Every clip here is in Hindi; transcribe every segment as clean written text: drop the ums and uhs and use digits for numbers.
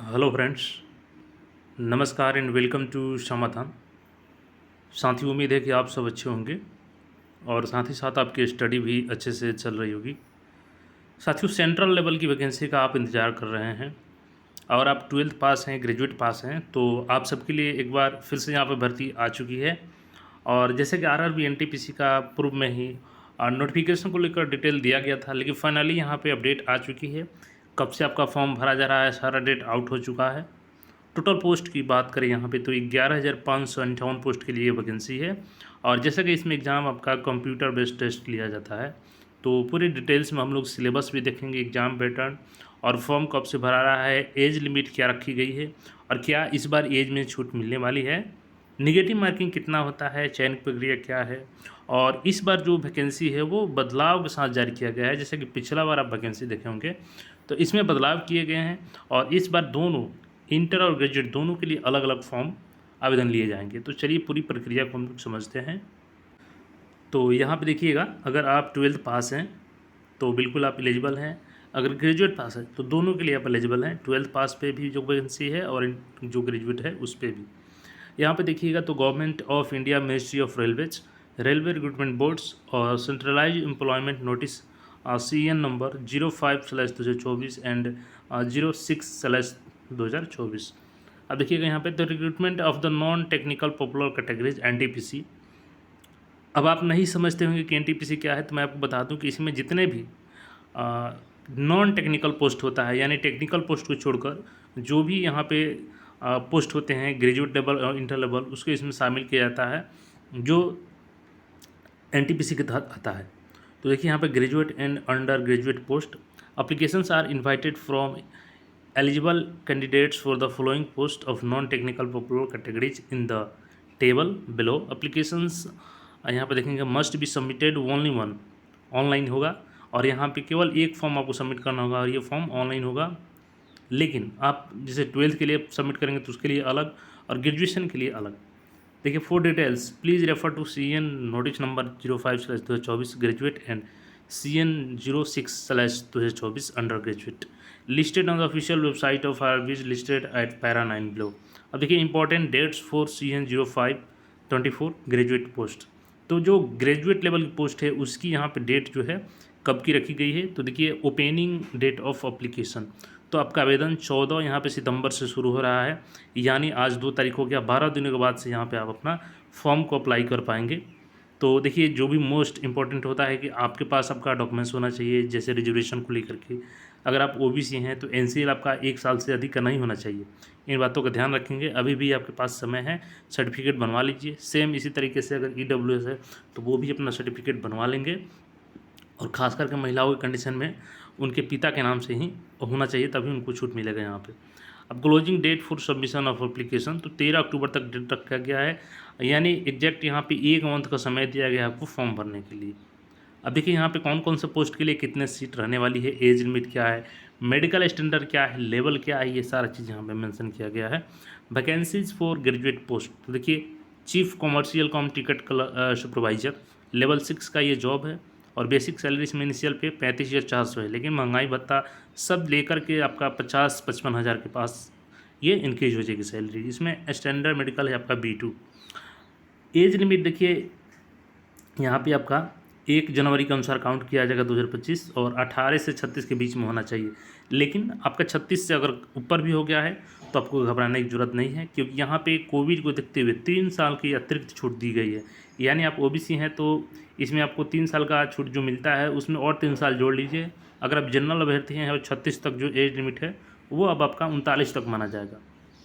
हेलो फ्रेंड्स, नमस्कार एंड वेलकम टू समाधान। साथियों, उम्मीद है कि आप सब अच्छे होंगे और साथ ही साथ आपकी स्टडी भी अच्छे से चल रही होगी। साथियों, सेंट्रल लेवल की वैकेंसी का आप इंतज़ार कर रहे हैं और आप 12th पास हैं, ग्रेजुएट पास हैं, तो आप सबके लिए एक बार फिर से यहाँ पर भर्ती आ चुकी है। और जैसे कि आरआरबी एनटीपीसी का पूर्व में ही नोटिफिकेशन को लेकर डिटेल दिया गया था, लेकिन फाइनली यहाँ पे अपडेट आ चुकी है। कब से आपका फॉर्म भरा जा रहा है, सारा डेट आउट हो चुका है। टोटल पोस्ट की बात करें यहाँ पे तो 11,558 पोस्ट के लिए वैकेंसी है। और जैसा कि इसमें एग्ज़ाम आपका कंप्यूटर बेस्ड टेस्ट लिया जाता है, तो पूरी डिटेल्स में हम लोग सिलेबस भी देखेंगे, एग्ज़ाम पैटर्न और फॉर्म कब से भरा रहा है, एज लिमिट क्या रखी गई है और क्या इस बार एज में छूट मिलने वाली है, निगेटिव मार्किंग कितना होता है, चयन प्रक्रिया क्या है। और इस बार जो वैकेंसी है वो बदलाव के साथ जारी किया गया है। जैसे कि पिछला बार आप वैकेंसी देखे होंगे तो इसमें बदलाव किए गए हैं और इस बार दोनों इंटर और ग्रेजुएट दोनों के लिए अलग अलग फॉर्म आवेदन लिए जाएंगे। तो चलिए पूरी प्रक्रिया को हम लोग समझते हैं। तो यहाँ पे देखिएगा, अगर आप 12th पास हैं तो बिल्कुल आप एलिजिबल हैं। अगर ग्रेजुएट पास है तो दोनों के लिए आप एलिजिबल हैं। 12th पास पे भी जो वैकेंसी है और जो ग्रेजुएट है उस पर भी। यहाँ पे देखिएगा तो government of India, ministry of railways, railway recruitment boards और centralise employment notice CN number 05/2024 and 06/2024। अब देखिएगा यहाँ पे the recruitment of the non technical popular categories NTPC। अब आप नहीं समझते होंगे कि NTPC क्या है, तो मैं आपको बता दूं कि इसमें जितने भी नॉन टेक्निकल पोस्ट होता है, यानी टेक्निकल पोस्ट को छोड़कर जो भी यहाँ पे पोस्ट होते हैं ग्रेजुएट लेवल और इंटर लेवल, उसको इसमें शामिल किया जाता है जो NTPC के तहत आता है। तो देखिए यहाँ पे graduate and under graduate post applications are invited from eligible candidates for the following post of non-technical popular categories in the table below। applications यहाँ पे देखेंगे must be submitted only one, online होगा और यहाँ पे केवल एक फॉर्म आपको सबमिट करना होगा और ये फॉर्म ऑनलाइन होगा। लेकिन आप जैसे 12th के लिए सबमिट करेंगे तो उसके लिए अलग और ग्रेजुएशन के लिए अलग। देखिए, for details please refer to CN notice number 05/2024 graduate and CN 06/2024 under graduate listed on the official website of RRB listed at para 9 below. अब देखिए important dates for CN 05/24 graduate post. तो जो ग्रेजुएट लेवल की पोस्ट है उसकी यहाँ पे डेट जो है कब की रखी गई है, तो देखिए ओपनिंग डेट ऑफ अप्लीकेशन, तो आपका आवेदन 14 यहाँ पे सितंबर से शुरू हो रहा है, यानी आज 2 तारीख हो गया। 12 दिनों के बाद से यहाँ पे आप अपना फॉर्म को अप्लाई कर पाएंगे। तो देखिए जो भी मोस्ट इंपॉर्टेंट होता है कि आपके पास आपका डॉक्यूमेंट्स होना चाहिए, जैसे रिजर्वेशन को लेकर के। अगर आप OBC हैं तो NCL आपका 1 साल से अधिक का नहीं होना चाहिए। इन बातों का ध्यान रखेंगे। अभी भी आपके पास समय है, सर्टिफिकेट बनवा लीजिए। सेम इसी तरीके से अगर EWS है तो वो भी अपना सर्टिफिकेट बनवा लेंगे। और ख़ास करके महिलाओं के कंडीशन में उनके पिता के नाम से ही होना चाहिए, तभी उनको छूट मिलेगा यहाँ पे। अब closing date for submission of application तो 13 अक्टूबर तक डेट रखा गया है, यानी एग्जैक्ट यहाँ पे 1 मंथ का समय दिया गया है आपको फॉर्म भरने के लिए। अब देखिए यहाँ पे कौन कौन से पोस्ट के लिए कितने सीट रहने वाली है, एज लिमिट क्या है, मेडिकल स्टैंडर्ड क्या है, लेवल क्या है, ये सारा चीज़ यहाँ पे मेंशन किया गया है। वैकेंसीज फॉर ग्रेजुएट पोस्ट तो देखिए chief commercial com ticket supervisor level 6 का ये जॉब है और बेसिक सैलरी इसमें इनिशियल पे 35,400 है, लेकिन महंगाई भत्ता सब लेकर के आपका 50-55 हज़ार के पास ये इंक्रीज हो जाएगी सैलरी। इसमें स्टैंडर्ड मेडिकल है आपका B2। एज लिमिट देखिए यहाँ पे आपका 1 जनवरी के अनुसार काउंट किया जाएगा 2025 और 18 से 36 के बीच में होना चाहिए। लेकिन आपका 36 से अगर ऊपर भी हो गया है तो आपको घबराने की जरूरत नहीं है, क्योंकि यहाँ पे कोविड को देखते हुए 3 साल की अतिरिक्त छूट दी गई है। यानी आप OBC हैं तो इसमें आपको 3 साल का छूट जो मिलता है उसमें और 3 साल जोड़ लीजिए। अगर आप जनरल अभ्यर्थी हैं और 36 तक जो एज लिमिट है वो अब आपका 39 तक माना जाएगा,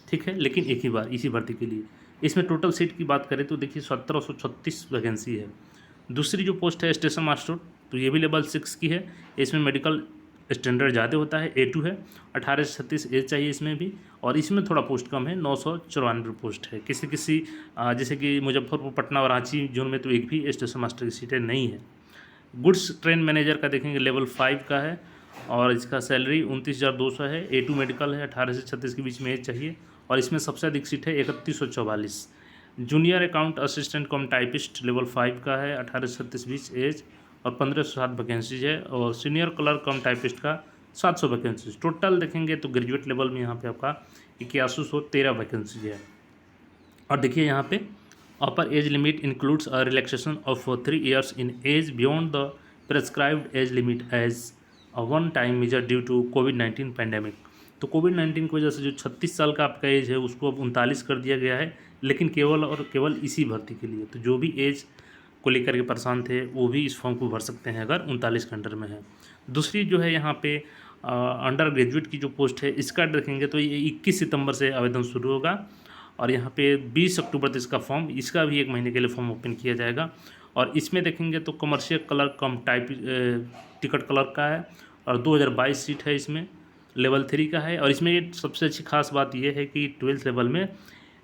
ठीक है, लेकिन एक ही बार इसी भर्ती के लिए। इसमें टोटल सीट की बात करें तो देखिए 1736 वैकेंसी है। दूसरी जो पोस्ट है स्टेशन मास्टर, तो ये भी लेवल 6 की है। इसमें मेडिकल स्टैंडर्ड ज़्यादा होता है, A2 है। 18 से 36 एज चाहिए इसमें भी, और इसमें थोड़ा पोस्ट कम है, 994 पोस्ट है। किसी किसी जैसे कि मुजफ्फरपुर, पटना और रांची जोन में तो एक भी स्टेशन मास्टर की सीटें नहीं है। गुड्स ट्रेन मैनेजर का देखेंगे लेवल 5 का है और इसका सैलरी 29,200 है। A2 मेडिकल है, 18 से 36 के बीच में एज चाहिए और इसमें सबसे अधिक सीट है 3144। जूनियर अकाउंट असिस्टेंट कम टाइपिस्ट लेवल 5 का है, 18 से 36 एज और 1507 वैकेंसीज है। और सीनियर क्लर्क कम टाइपिस्ट का 700 वैकेंसीज टोटल देखेंगे तो ग्रेजुएट लेवल में यहाँ पे आपका 8113 वैकेंसी है। और देखिए यहाँ पे upper age limit includes a relaxation of 3 years in age beyond the prescribed age limit as a one time measure due to कोविड-19 पैंडेमिक। तो कोविड-19 की वजह से जो 36 साल का आपका एज है उसको अब 39 कर दिया गया है, लेकिन केवल और केवल इसी भर्ती के लिए। तो जो भी एज को लेकर के परेशान थे वो भी इस फॉर्म को भर सकते हैं अगर 39 के अंडर में है। दूसरी जो है यहाँ पे अंडर ग्रेजुएट की जो पोस्ट है इसका देखेंगे तो ये 21 सितंबर से आवेदन शुरू होगा और यहाँ पे 20 अक्टूबर तक इसका फॉर्म, इसका भी 1 महीने के लिए फॉर्म ओपन किया जाएगा। और इसमें देखेंगे तो कमर्शियल कलर कम टाइप टिकट कलर का है और 2022 सीट है, इसमें लेवल 3 का है। और इसमें सबसे अच्छी खास बात यह है कि 12th लेवल में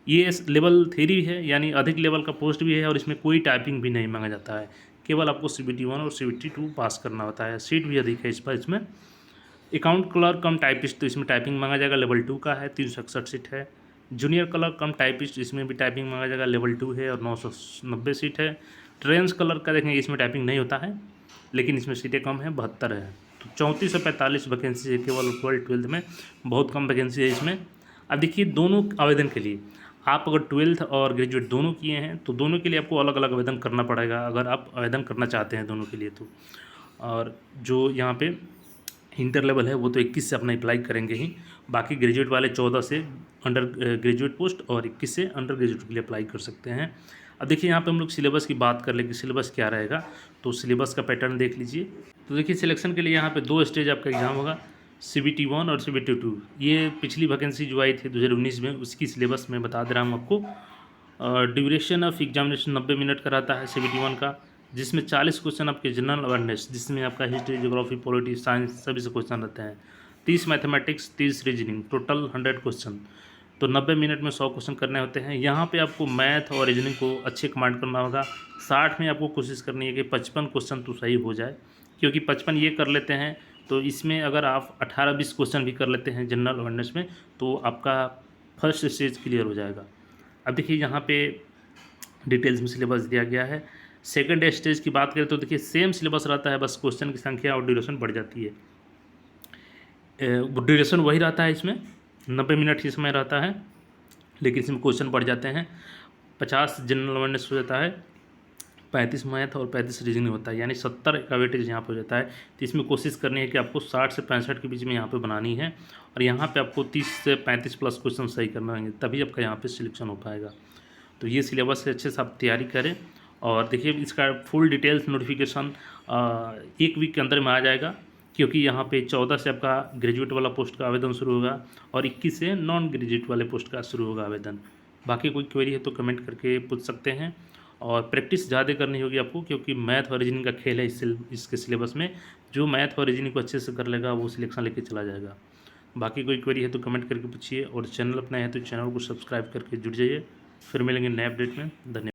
ये लेवल 3 है, यानी अधिक लेवल का पोस्ट भी है और इसमें कोई टाइपिंग भी नहीं मांगा जाता है, केवल आपको CBT 1 और CBT 2 पास करना होता है। सीट भी अधिक है इस पर। इसमें अकाउंट कलर कम टाइपिस्ट, तो इसमें टाइपिंग मांगा जाएगा, लेवल 2 का है, 361 सीट है। जूनियर कलर कम टाइपिस्ट, इसमें भी टाइपिंग मांगा जाएगा, लेवल 2 है और 990 सीट है। ट्रेंस कलर का देखेंगे इसमें टाइपिंग नहीं होता है, लेकिन इसमें सीटें कम हैं, 72 है। तो 3445 वैकेंसी है केवल 12th में, बहुत कम वैकेंसी है इसमें। अब देखिए दोनों आवेदन के लिए आप अगर 12th और ग्रेजुएट दोनों किए हैं तो दोनों के लिए आपको अलग अलग आवेदन करना पड़ेगा अगर आप आवेदन करना चाहते हैं दोनों के लिए तो। और जो यहाँ पे इंटर लेवल है वो तो 21 से अपना अप्लाई करेंगे ही, बाकी ग्रेजुएट वाले 14 से अंडर ग्रेजुएट पोस्ट और 21 से अंडर ग्रेजुएट के लिए अप्लाई कर सकते हैं। अब देखिए यहाँ पे हम लोग सिलेबस की बात कर लें कि सिलेबस क्या रहेगा, तो सिलेबस का पैटर्न देख लीजिए। तो देखिए सिलेक्शन के लिए यहाँ पे 2 स्टेज आपका एग्जाम होगा, CBT 1 और CBT 2। ये पिछली वैकेंसी जो आई थी 2019 में उसकी सिलेबस में बता दे रहा हूँ आपको। ड्यूरेशन ऑफ एग्जामिनेशन 90 मिनट का रहता है CBT 1 का, जिसमें 40 क्वेश्चन आपके जनरल अवेयरनेस, जिसमें आपका हिस्ट्री, ज्योग्राफी, पॉलिटी, साइंस सभी से क्वेश्चन रहते हैं। 30 मैथमेटिक्स, 30 रीजनिंग, टोटल 100 क्वेश्चन। तो 90 मिनट में 100 क्वेश्चन करने होते हैं। यहाँ पे आपको मैथ और रीजनिंग को अच्छे कमांड करना होगा। 60 में आपको कोशिश करनी है कि 55 क्वेश्चन तो सही हो जाए, क्योंकि 55 ये कर लेते हैं तो इसमें अगर आप 18-20 क्वेश्चन भी कर लेते हैं जनरल अवेयरनेस में तो आपका फर्स्ट स्टेज क्लियर हो जाएगा। अब देखिए यहाँ पे डिटेल्स में सिलेबस दिया गया है। सेकंड स्टेज की बात करें तो देखिए सेम सिलेबस रहता है, बस क्वेश्चन की संख्या और ड्यूरेशन बढ़ जाती है। ड्यूरेशन वही रहता है, इसमें 90 मिनट ही समय रहता है, लेकिन इसमें क्वेश्चन बढ़ जाते हैं। 50 जनरल अवेयरनेस हो जाता है, 35 मैथ और 35 रीजनिंग होता है, यानी 70 का वेटेज यहाँ पर हो जाता है। तो इसमें कोशिश करनी है कि आपको 60 से 65 के बीच में यहाँ पे बनानी है और यहाँ पे आपको 30 से 35 प्लस क्वेश्चन सही करना होंगे, तभी आपका यहाँ पे सिलेक्शन हो पाएगा। तो ये सिलेबस से अच्छे से आप तैयारी करें। और देखिए इसका फुल डिटेल्स नोटिफिकेशन 1 वीक के अंदर में आ जाएगा, क्योंकि यहाँ पे 14 से आपका ग्रेजुएट वाला पोस्ट का आवेदन शुरू होगा और 21 से नॉन ग्रेजुएट वाले पोस्ट का शुरू होगा आवेदन। बाकी कोई क्वेरी है तो कमेंट करके पूछ सकते हैं। और प्रैक्टिस ज़्यादा करनी होगी आपको, क्योंकि मैथ और रीजनिंग का खेल है इसके सिलेबस में। जो मैथ और रीजनिंग को अच्छे से कर लेगा वो सिलेक्शन लेके चला जाएगा। बाकी कोई क्वेरी है तो कमेंट करके पूछिए और चैनल अपना है तो चैनल को सब्सक्राइब करके जुड़ जाइए। फिर मिलेंगे नए अपडेट में। धन्यवाद।